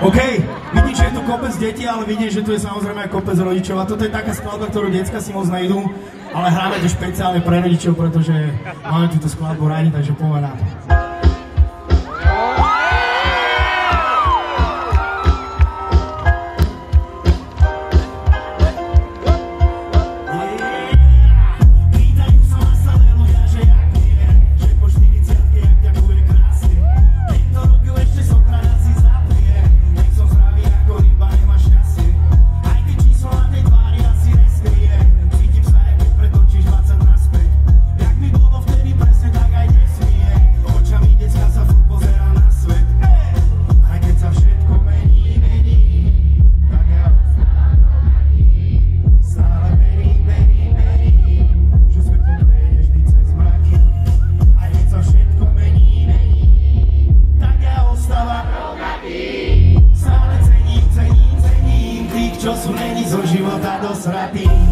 OK, vidíš, že je tu kopec detí, ale vidíš, že tu je samozrejme aj kopec rodičov. A toto je taká skladba, ktorú decka si moc najdú, ale hráme to špeciálne pre rodičov, pretože máme túto skladbu radi, takže poďme na to. Čo sú není zo života dosratí.